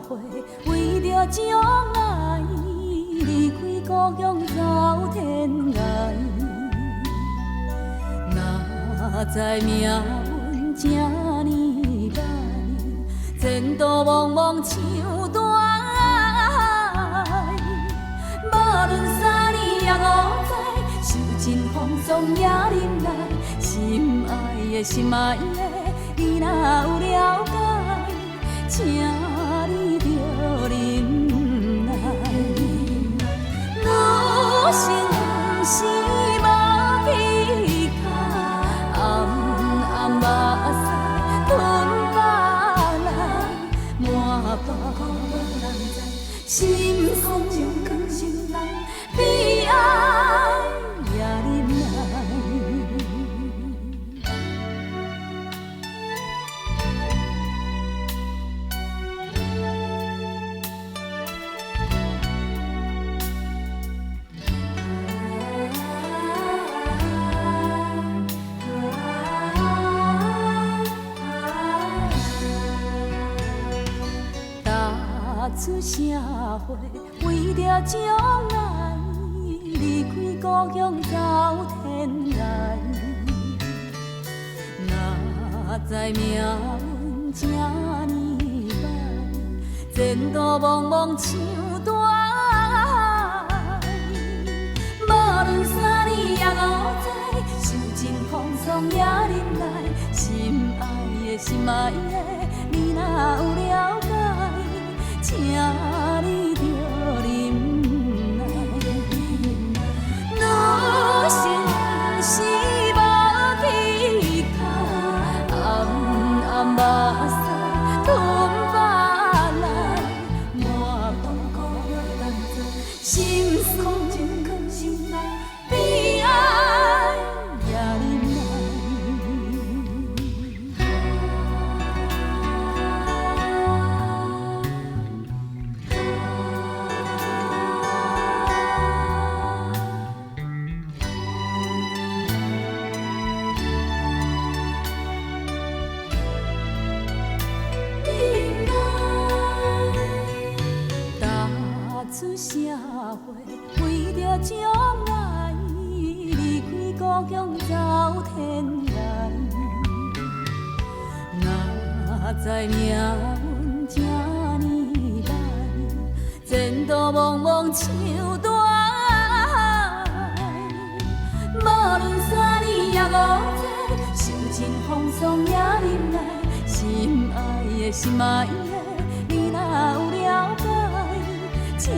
岁，为着将来离开故乡走天涯。哪知命运这呢歹，前途茫茫像大海。无论三年也五载，受尽风霜也忍耐，心爱的心爱的，你若有了解，请你着忍耐。女性不是无气脚，暗暗目屎吞巴来，满腹无人知，心酸就更心内，悲哀也忍耐。踏出社会，为着将来离开故乡走天涯。哪知命运这呢歹，前途茫茫像大海。无论三年也五载，受尽风霜也忍耐，心爱的心爱的，你若有了解，请你着忍耐。女性不是无气脚，暗暗目屎吞巴来，满腹无人知，心酸就藏心内，悲哀也忍耐。踏出社会，为着将来离开故乡走天涯。哪知命运这呢歹，前途茫茫像大海。无论三年也五载，受尽风霜也忍耐，心爱的心爱的，你若有了解，请